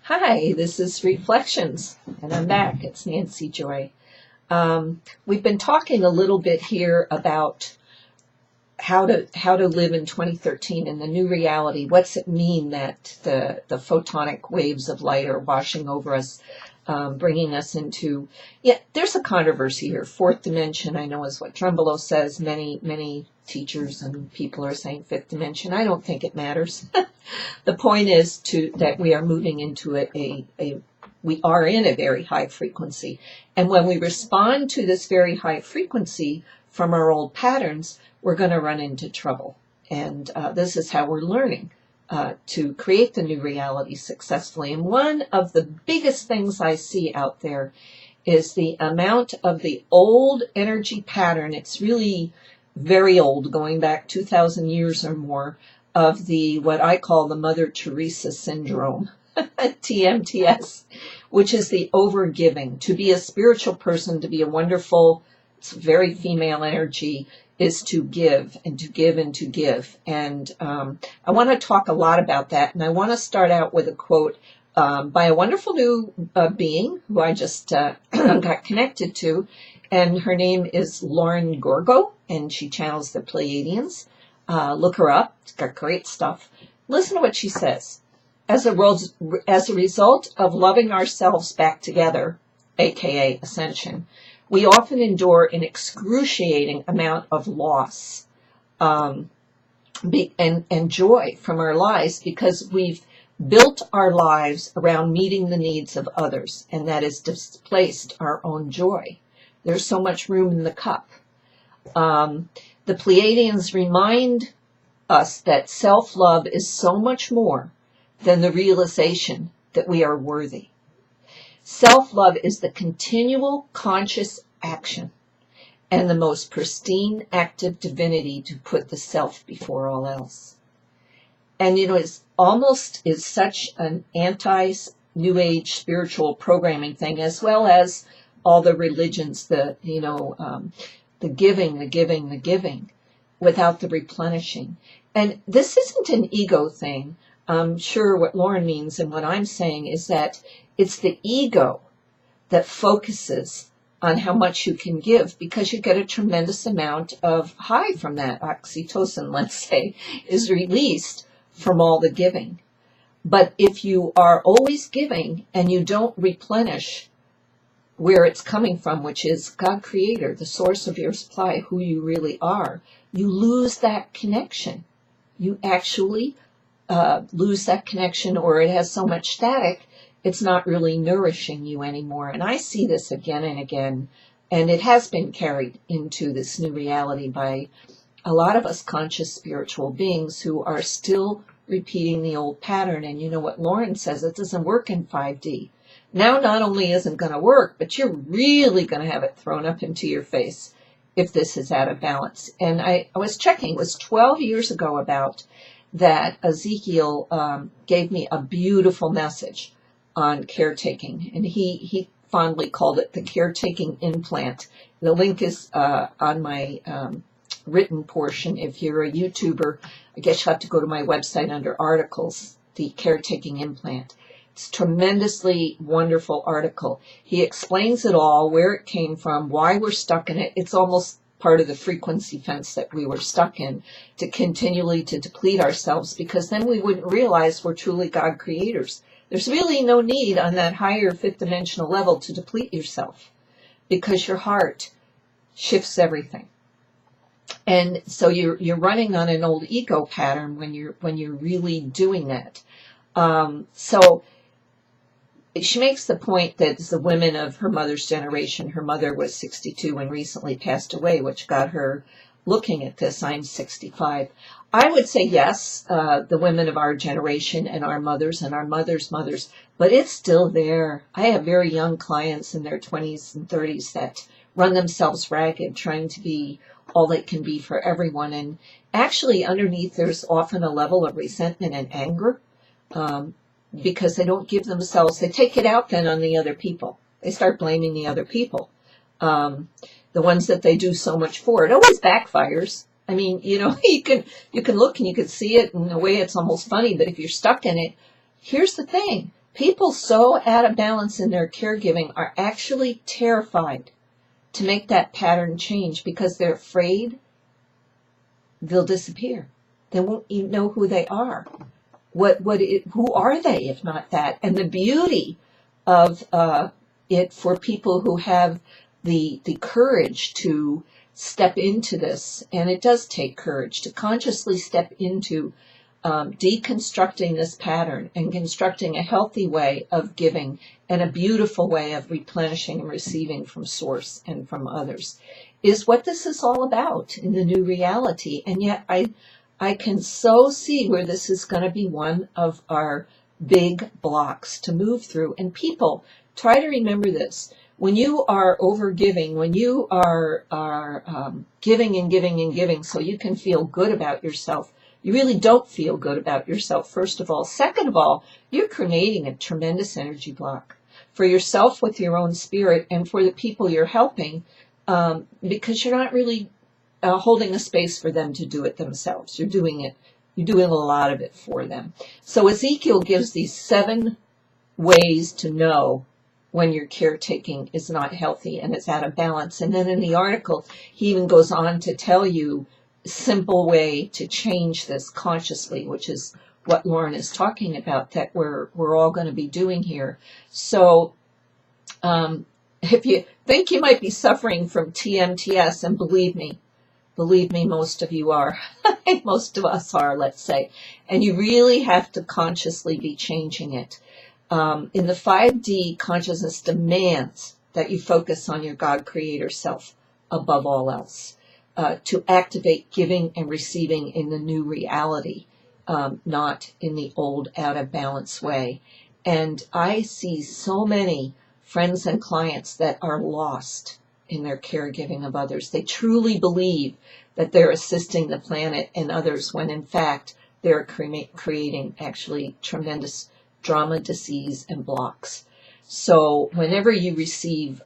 Hi, this is Reflections, and I'm back. It's Nancy Joy. We've been talking a little bit here about how to live in 2013 in the new reality. What's it mean that the photonic waves of light are washing over us, bringing us into, there's a controversy here. Fourth dimension, I know, is what Trumbull says. Many teachers and people are saying fifth dimension. I don't think it matters. The point is that we are moving into we are in a very high frequency. And when we respond to this very high frequency from our old patterns, we're going to run into trouble. And this is how we're learning to create the new reality successfully. And one of the biggest things I see out there is the amount of the old energy pattern. It's really very old, going back 2,000 years or more, of what I call the Mother Teresa syndrome, TMTS, which is the overgiving. To be a spiritual person, to be a wonderful, it's very female energy, is to give and to give and to give. And I want to talk a lot about that. And I want to start out with a quote by a wonderful new being who I just got connected to. And her name is Lauren Gorgo, and she channels the Pleiadians. Look her up. It's got great stuff. Listen to what she says. As a result of loving ourselves back together, aka ascension, we often endure an excruciating amount of loss and joy from our lives because we've built our lives around meeting the needs of others, and that has displaced our own joy. There's so much room in the cup. The Pleiadians remind us that self-love is so much more than the realization that we are worthy. Self-love is the continual conscious action and the most pristine active divinity to put the self before all else. And it's almost is such an anti-New Age spiritual programming thing, as well as all the religions, the giving, without the replenishing. And this isn't an ego thing. I'm sure what Lauren means and what I'm saying is that it's the ego that focuses on how much you can give because you get a tremendous amount of high from that. Oxytocin, let's say, is released from all the giving. But if you are always giving and you don't replenish where it's coming from, which is God Creator, the source of your supply, who you really are, you lose that connection. You actually lose that connection, or it has so much static, it's not really nourishing you anymore. And I see this again and again, and it has been carried into this new reality by a lot of us conscious spiritual beings who are still repeating the old pattern. And you know what Lauren says, it doesn't work in 5D. Now not only isn't going to work, but you're really going to have it thrown up into your face if this is out of balance. And I was checking, it was 12 years ago about that Ezekiel gave me a beautiful message on caretaking. And he fondly called it the caretaking implant. The link is on my written portion. If you're a YouTuber, I guess you'll have to go to my website under articles, the caretaking implant. It's a tremendously wonderful article. He explains it all, where it came from, why we're stuck in it. It's almost part of the frequency fence that we were stuck in, to continually to deplete ourselves, because then we wouldn't realize we're truly God creators. There's really no need on that higher fifth dimensional level to deplete yourself, because your heart shifts everything. And so you're running on an old ego pattern when you're really doing that. So she makes the point that the women of her mother's generation, her mother was 62 and recently passed away, which got her looking at this. I'm 65. I would say yes, the women of our generation and our mothers' mothers, but it's still there. I have very young clients in their 20s and 30s that run themselves ragged, trying to be all they can be for everyone. And actually underneath there's often a level of resentment and anger, because they don't give themselves, they take it out then on the other people. They start blaming the other people, the ones that they do so much for. It always backfires. I mean, you can look and you can see it in a way it's almost funny, but if you're stuck in it, here's the thing. People so out of balance in their caregiving are actually terrified to make that pattern change because they're afraid they'll disappear. They won't even know who they are. Who are they if not that? And the beauty of it for people who have the courage to step into this, and it does take courage to consciously step into deconstructing this pattern and constructing a healthy way of giving and a beautiful way of replenishing and receiving from source and from others, is what this is all about in the new reality. And yet I can so see where this is going to be one of our big blocks to move through. And people, try to remember this. When you are over-giving, when you are giving and giving and giving so you can feel good about yourself, you really don't feel good about yourself, first of all. Second of all, you're creating a tremendous energy block for yourself with your own spirit and for the people you're helping, because you're not really holding a space for them to do it themselves. You're doing a lot of it for them. So Ezekiel gives these 7 ways to know when your caretaking is not healthy and it's out of balance. And then in the article, he even goes on to tell you a simple way to change this consciously, which is what Lauren is talking about, that we're all going to be doing here. So if you think you might be suffering from TMTS, and believe me, most of you are, most of us are, let's say, and you really have to consciously be changing it. In the 5D, consciousness demands that you focus on your God creator self above all else, to activate giving and receiving in the new reality, not in the old out of balance way. And I see so many friends and clients that are lost in their caregiving of others. They truly believe that they're assisting the planet and others when in fact they're creating actually tremendous drama, disease, and blocks. So whenever you receive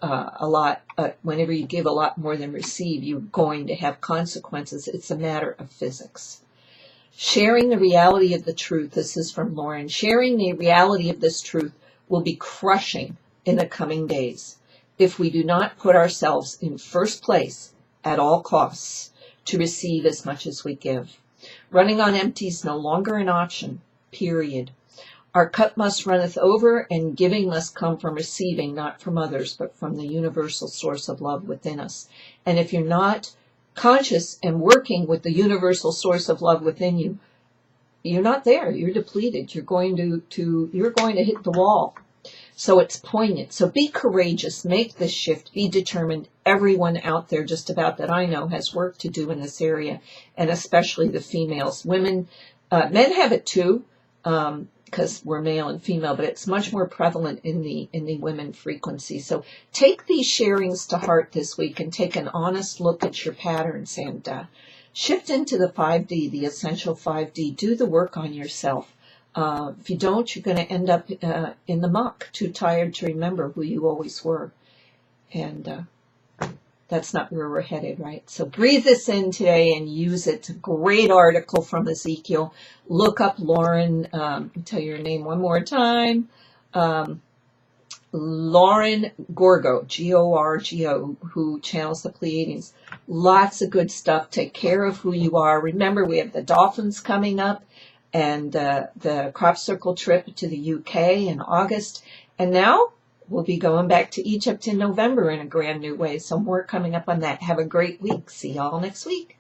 whenever you give a lot more than receive, you're going to have consequences. It's a matter of physics. Sharing the reality of the truth, this is from Lauren, sharing the reality of this truth will be crushing in the coming days if we do not put ourselves in first place at all costs to receive as much as we give. Running on empty is no longer an option, period. Our cup must runneth over, and giving must come from receiving, not from others, but from the universal source of love within us. And if you're not conscious and working with the universal source of love within you, you're not there. You're depleted. You're going to hit the wall. So it's poignant. So be courageous. Make this shift. Be determined. Everyone out there just about that I know has work to do in this area, and especially the females. Women, men have it too, because we're male and female, but it's much more prevalent in the women frequency. So take these sharings to heart this week and take an honest look at your patterns and shift into the 5D, the essential 5D. Do the work on yourself. If you don't, you're going to end up in the muck, too tired to remember who you always were. And that's not where we're headed, right? So breathe this in today and use it. It's a great article from Ezekiel. Look up Lauren, I'll tell you her name one more time. Lauren Gorgo, Gorgo, who channels the Pleiadians. Lots of good stuff. Take care of who you are. Remember, we have the dolphins coming up, and the crop circle trip to the UK in August. And now we'll be going back to Egypt in November in a brand new way. So more coming up on that. Have a great week. See y'all next week.